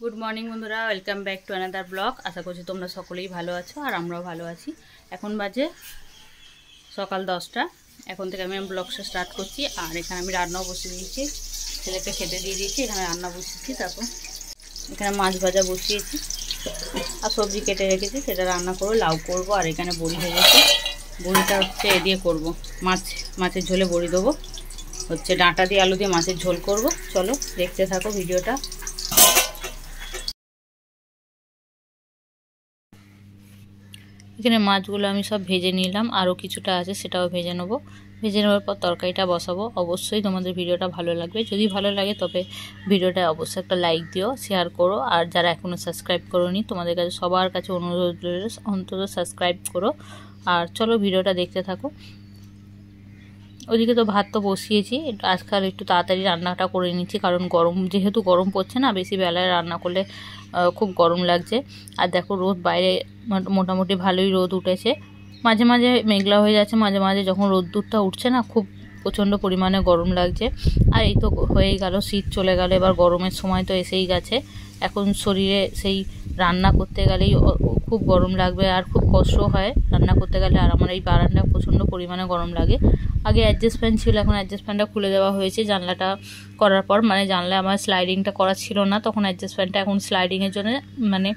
Good morning বন্ধুরা, welcome back to another blog. আশা করছি তোমরা সকলেই ভালো আছো আর আমরাও ভালো আছি। এখন বাজে সকাল 10টা। এখন থেকে আমি ব্লগটা স্টার্ট করছি। আর এখানে আমি রান্নাও বসিয়ে দিয়েছি, ছেলেকে খেতে দিয়ে দিয়েছি। এখানে রান্না বসিয়েছি, তারপর এখানে মাছ ভাজা বসিয়েছি আর সবজি কেটে রেখেছি, সেটা রান্না করবো। লাউ করবো আর এখানে বড়ি ভেজেছি। বড়িটা হচ্ছে এ দিয়ে করবো, মাছের ঝোলে বড়ি দেবো। হচ্ছে ডাঁটা দিয়ে আলু দিয়ে মাছের ঝোল করব। চলো দেখতে থাকো ভিডিওটা। এখানে মাছগুলো আমি সব ভেজে নিলাম, আরও কিছুটা আছে সেটাও ভেজে নেবো। ভেজে নেওয়ার পর তরকারিটা বসাবো। অবশ্যই তোমাদের ভিডিওটা ভালো লাগবে। যদি ভালো লাগে তবে ভিডিওটা অবশ্যই একটা লাইক দিও, শেয়ার করো। আর যারা এখনও সাবস্ক্রাইব করোনি, তোমাদের কাছে সবার কাছে অনুরোধ রইল অন্তত সাবস্ক্রাইব করো। আর চলো ভিডিওটা দেখতে থাকো। ওইদিকে তো ভাত তো বসিয়েছি, আজকাল একটু তাড়াতাড়ি রান্নাটা করে নিচ্ছি, কারণ যেহেতু গরম পড়ছে না, বেশি বেলায় রান্না করলে খুব গরম লাগছে। আর দেখো রোদ বাইরে মোটামুটি ভালোই রোদ উঠেছে, মাঝে মাঝে মেঘলা হয়ে যাচ্ছে, মাঝে মাঝে যখন রোদ্দুরটা উঠছে না খুব প্রচণ্ড পরিমাণে গরম লাগছে। আর এই তো হয়েই গেল, শীত চলে গেল, এবার গরমের সময় তো এসেই গেছে। এখন শরীরে সেই রান্না করতে গেলেই খুব গরম লাগবে আর খুব কষ্ট হয় রান্না করতে গেলে। আর আমার এই বারান্দা প্রচণ্ড পরিমাণে গরম লাগে। আগে অ্যাডজাস্ট ফ্যান ছিল, এখন অ্যাডজাস্ট ফ্যানটা খুলে দেওয়া হয়েছে জানলাটা করার পর। মানে জানলায় আমার স্লাইডিংটা করা ছিল না, তখন অ্যাডজাস্ট ফ্যানটা, এখন স্লাইডিংয়ের জন্য মানে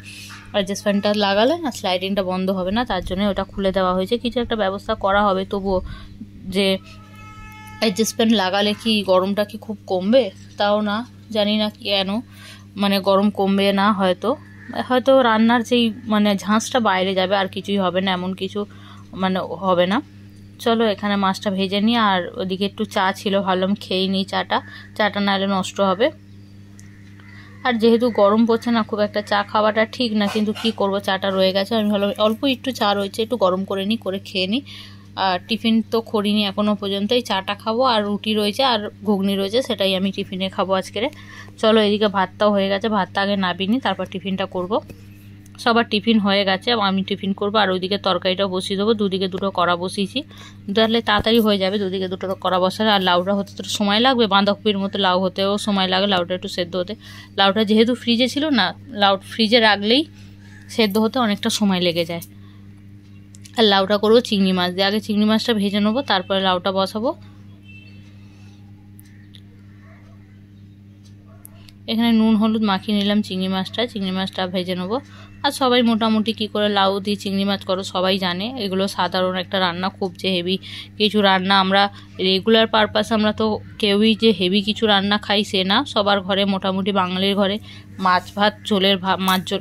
অ্যাডজাস্ট ফ্যানটা লাগালে না স্লাইডিংটা বন্ধ হবে না, তার জন্য ওটা খুলে দেওয়া হয়েছে। কিছু একটা ব্যবস্থা করা হবে, তবুও যে অ্যাডজাস্ট ফ্যান লাগালে কি গরমটা কি খুব কমবে, তাও না, জানি না কেন মানে গরম কমবে না। হয়তো রান্নার যেই মানে ঝাঁঝটা বাইরে যাবে, আর কিছুই হবে না, এমন কিছু মানে হবে না। চলো এখানে মাছটা ভেজে নিই। আর ওদিকে একটু চা ছিল, ভাবলাম খেয়ে নিই চাটা না এলে নষ্ট হবে। আর যেহেতু গরম পড়ছে না, খুব একটা চা খাওয়াটা ঠিক না, কিন্তু কি করব, চাটা রয়ে গেছে। আমি ভাবলাম অল্প একটু চা রয়েছে, একটু গরম করে নিই, করে খেয়ে নিই। আর টিফিন তো করিনি এখনও পর্যন্ত, এই চাটা খাবো। আর রুটি রয়েছে আর ঘুগনি রয়েছে, সেটাই আমি টিফিনে খাবো আজকে। চলো এদিকে ভাতটাও হয়ে গেছে, ভাতটা আগে নাবিয়ে নিই, তারপর টিফিনটা করব। সবার টিফিন হয়ে গেছে, আমি টিফিন করবো। আর ওইদিকে তরকারিটাও বসিয়ে দেবো, দুদিকে দুটো কড়া বসিয়েছি, তাহলে তাড়াতাড়ি হয়ে যাবে দুদিকে দুটো কড়া বসালে। আর লাউটা হতে তো সময় লাগবে, বাঁধাকপির মতো লাউ হতেও সময় লাগে, লাউটা একটু সেদ্ধ হতে। লাউটা যেহেতু ফ্রিজে ছিল না, ফ্রিজে রাখলেই সেদ্ধ হতে অনেকটা সময় লেগে যায়। আর লাউটা করবো চিংড়ি মাছ দিয়ে, আগে চিংড়ি মাছটা ভেজে নেবো, তারপরে লাউটা বসাবো। এখানে নুন হলুদ মাখিয়ে নিলাম চিংড়ি মাছটা ভেজে নেবো। আর সবাই মোটামুটি কি করে লাউ দিয়ে চিংড়ি মাছ করো সবাই জানে, এগুলো সাধারণ একটা রান্না, খুব যে হেভি কিছু রান্না আমরা রেগুলার পারপাস আমরা তো কেউই যে হেভি কিছু রান্না খাই সে না। সবার ঘরে মোটামুটি বাঙালির ঘরে মাছ ভাত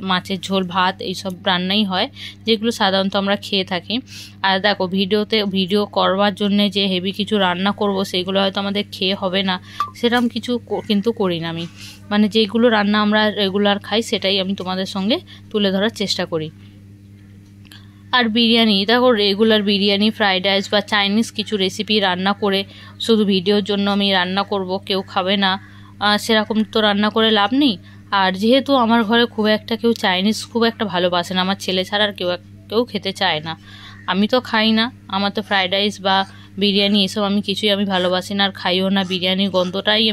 মাছের ঝোল ভাত এইসব রান্নাই হয়, যেগুলো সাধারণত আমরা খেয়ে থাকি। আর দেখো ভিডিও করবার জন্যে যে হেভি কিছু রান্না করব, সেগুলো হয়তো আমাদের খেয়ে হবে না, সেরকম কিছু কিন্তু করি না আমি। মানে যেগুলো রান্না আমরা রেগুলার খাই সেটাই আমি তোমাদের সঙ্গে তুলে ধরার চেষ্টা করি। আর বিরিয়ানি দেখো, রেগুলার বিরিয়ানি, ফ্রাইড রাইস বা চাইনিজ কিছু রেসিপি রান্না করে শুধু ভিডিওর জন্য আমি রান্না করব, কেউ খাবে না, সেরকম তো রান্না করে লাভ নেই। আর যেহেতু আমার ঘরে খুব একটা কেউ চাইনিজ খুব একটা ভালোবাসে না, আমার ছেলে ছাড়া আর কেউ খেতে চায় না। আমি তো খাই না, আমার তো ফ্রাইড রাইস বা বিরিয়ানি এসব আমি কিছুই ভালোবাসি না, আর খাইও না। বিরিয়ানির গন্ধটাই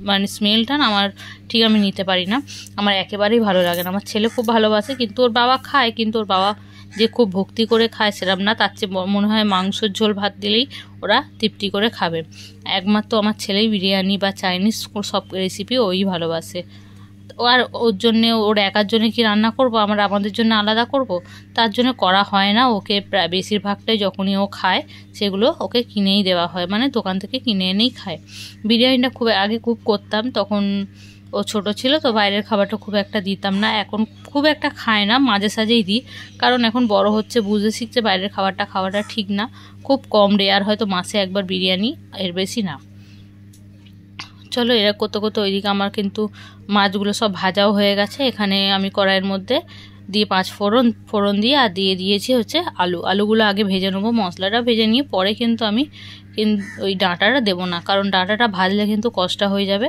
মানে স্মেলটা না আমার ঠিক আমি নিতে পারি না, আমার একেবারেই ভালো লাগে না। আমার ছেলে খুব ভালোবাসে, কিন্তু ওর বাবা খায়, কিন্তু ওর বাবা যে খুব ভক্তি করে খায় সেরকম না, তার চেয়ে মনে হয় মাংসের ঝোল ভাত দিলেই ওরা তৃপ্তি করে খাবে। একমাত্র আমার ছেলেই বিরিয়ানি বা চাইনিজ সব রেসিপি ওই ভালোবাসে। আর ওর জন্যে, ওর একার জন্য কি রান্না করব, আমাদের জন্য আলাদা করব, তার জন্য করা হয় না। ওকে প্রায় বেশিরভাগটাই যখনই ও খায় সেগুলো ওকে কিনেই দেওয়া হয়, মানে দোকান থেকে কিনে এনেই খায়। বিরিয়ানিটা আগে খুব করতাম, তখন ও ছোট ছিল তো বাইরের খাবারটা খুব একটা দিতাম না। এখন খুব একটা খায় না, মাঝে সাঝেই দিই, কারণ এখন বড় হচ্ছে, বুঝতে শিখছে বাইরের খাওয়াটা ঠিক না। খুব কম রেয়ার, হয়তো মাসে একবার বিরিয়ানি, এর বেশি না। চলো এরা করতে করতে ওইদিকে আমার কিন্তু মাছগুলো সব ভাজাও হয়ে গেছে। এখানে আমি কড়াইয়ের মধ্যে দিয়ে 5 ফোড়ন দিয়ে আর দিয়ে দিয়েছি হচ্ছে আলুগুলো আগে ভেজে নেবো, মশলাটা ভেজে নিয়ে পরে কিন্তু আমি ওই ডাঁটাটা দেবো না, কারণ ডাঁটাটা ভাজলে কিন্তু কষ্ট হয়ে যাবে।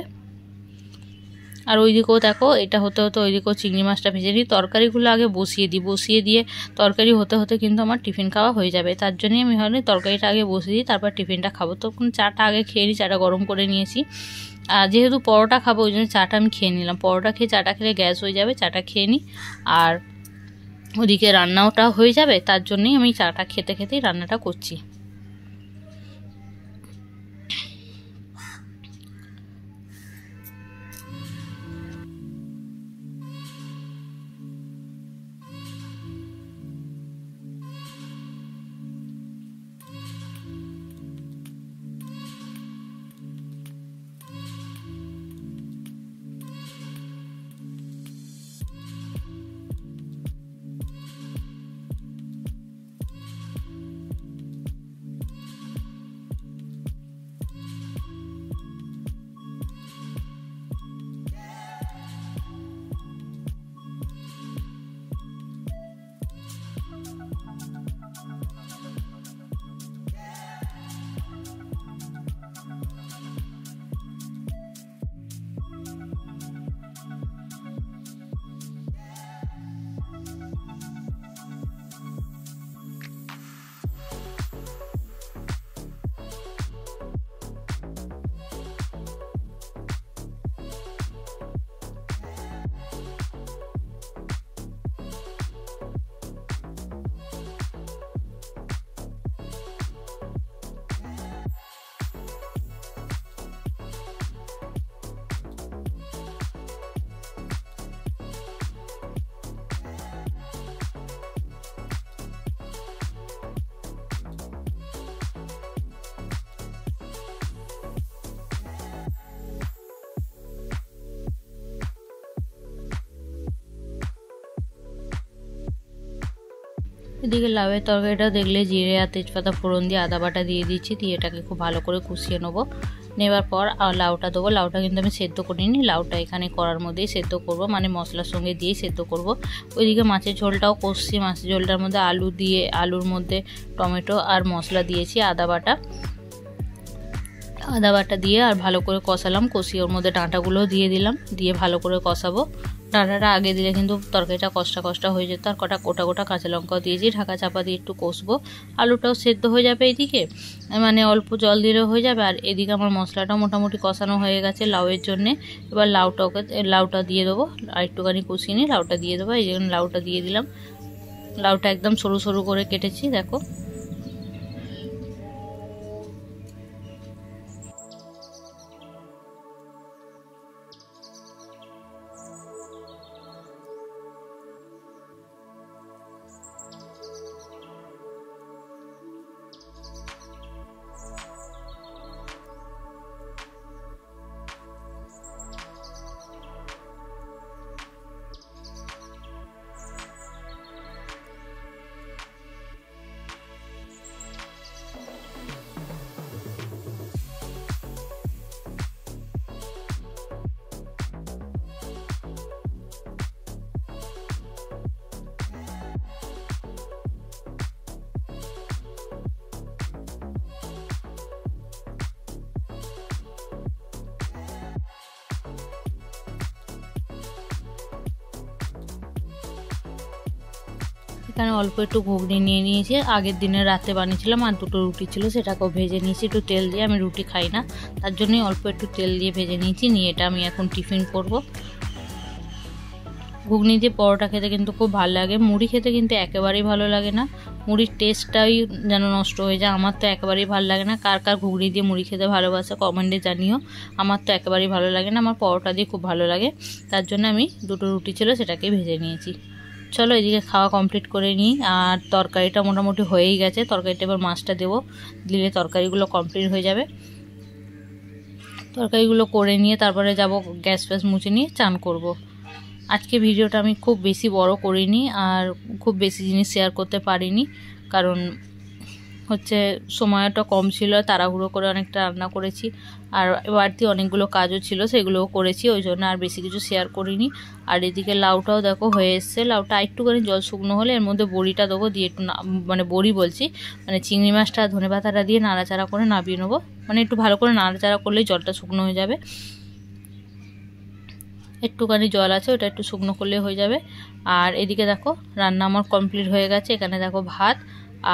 আর ওইদিকেও দেখো এটা হতে হতে ওইদিকেও চিংড়ি মাছটা ভেজে নিই। তরকারিগুলো আগে বসিয়ে দিই, বসিয়ে দিয়ে তরকারি হতে হতে কিন্তু আমার টিফিন খাওয়া হয়ে যাবে। তার জন্যই আমি ভাবলাম তরকারিটা আগে বসিয়ে দিই, তারপর টিফিনটা খাবো। তখন চাটা আগে খেয়ে নিই, চাটা গরম করে নিয়েছি। আর যেহেতু পরোটা খাবো ওই জন্য চাটা আমি খেয়ে নিলাম। পরোটা খেয়ে চাটা খেলে গ্যাস হয়ে যাবে, চাটা খেয়ে নিই। আর ওদিকে রান্নাটা হয়ে যাবে, তার জন্যই আমি চাটা খেতে খেতেই রান্নাটা করছি। এদিকে লাউয়ের তরকারিটা দেখলে জিরে আর তেজপাতা ফোড়ন দিয়ে আদা বাটা দিয়ে দিচ্ছি, দিয়ে এটাকে খুব ভালো করে কষিয়ে নেবো। নেবার পর লাউটা দেবো। লাউটা কিন্তু আমি সেদ্ধ করিনি, লাউটা এখানে করার মধ্যেই সেদ্ধ করব, মানে মশলার সঙ্গে দিয়েই সেদ্ধ করব। ওইদিকে মাছের ঝোলটাও কষছি। মাছের ঝোলটার মধ্যে আলু দিয়ে, আলুর মধ্যে টমেটো আর মশলা দিয়েছি, আদা বাটা দিয়ে আর ভালো করে কষালাম। কষিয়ে ওর মধ্যে ডাঁটাগুলোও দিয়ে দিলাম, দিয়ে ভালো করে কষাবো। ডাঁটাটা আগে দিলে কিন্তু তরকারিটা কষা হয়ে যেত। আর গোটা গোটা কাঁচা লঙ্কাও দিয়েছি, ঢাকা চাপা দিয়ে একটু কষবো। আলুটাও সেদ্ধ হয়ে যাবে এদিকে, মানে অল্প জল দিলেও হয়ে যাবে। আর এদিকে আমার মশলাটাও মোটামুটি কষানো হয়ে গেছে লাউয়ের জন্যে। এবার লাউটা দিয়ে দেবো, আর একটুখানি কষিয়ে নিই, লাউটা দিয়ে দেবো। এই জন্য লাউটা দিয়ে দিলাম। লাউটা একদম সরু সরু করে কেটেছি, দেখো। এখানে অল্প একটু ঘুগনি নিয়ে নিয়েছি, আগের দিনে রাতে বানিয়েছিলাম। আর দুটো রুটি ছিল, সেটাকেও ভেজে নিয়েছি একটু তেল দিয়ে। আমি রুটি খাই না, তার জন্যই অল্প একটু তেল দিয়ে ভেজে নিয়েছি। নিয়ে এটা আমি এখন টিফিন করব। ঘুগনি দিয়ে পরোটা খেতে কিন্তু খুব ভালো লাগে, মুড়ি খেতে কিন্তু একেবারেই ভালো লাগে না। মুড়ির টেস্টটাই যেন নষ্ট হয়ে যায়। আমার তো একেবারেই ভালো লাগে না। কার কার ঘুগনি দিয়ে মুড়ি খেতে ভালোবাসে কমেন্টে জানিও। আমার তো একেবারেই ভালো লাগে না, আমার পরোটা দিয়ে খুব ভালো লাগে। তার জন্য আমি দুটো রুটি ছিল, সেটাকে ভেজে নিয়েছি। চলো এদিকে খাওয়া কমপ্লিট করে নিই। আর তরকারিটা মোটামুটি হয়েই গেছে। তরকারিটা এবার মাছটা দেবো, দিলে তরকারিগুলো কমপ্লিট হয়ে যাবে। তরকারিগুলো করে নিয়ে তারপরে যাব গ্যাস ফ্যাস মুছে নিয়ে চান করব। আজকে ভিডিওটা আমি খুব বেশি বড় করিনি, আর খুব বেশি জিনিস শেয়ার করতে পারিনি, কারণ হচ্ছে সময়টা কম ছিল। তাড়াহুড়ো করে অনেকটা রান্না করেছি, আর বাড়তি অনেকগুলো কাজও ছিল, সেগুলোও করেছি। ওই জন্য আর বেশি কিছু শেয়ার করিনি। আর এদিকে লাউটাও দেখো হয়ে এসছে। লাউটা একটুখানি জল শুকনো হলে এর মধ্যে বড়িটা দেবো, দিয়ে একটু মানে বড়ি বলছি, মানে চিংড়ি মাছটা ধনেপাতাটা দিয়ে নাড়াচাড়া করে নামিয়ে নেবো। মানে একটু ভালো করে নাড়াচাড়া করলেই জলটা শুকনো হয়ে যাবে। একটুখানি জল আছে, ওটা একটু শুকনো করলে হয়ে যাবে। আর এদিকে দেখো রান্না আমার কমপ্লিট হয়ে গেছে। এখানে দেখো ভাত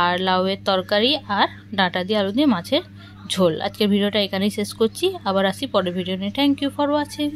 আর লাউয়ের তরকারি আর ডাঁটা দিয়ে আলু দিয়ে মাছের ঝোল। আজকের ভিডিওটা এখানেই শেষ করছি, আবার আসি পরের ভিডিও নিয়ে। Thank you for watching.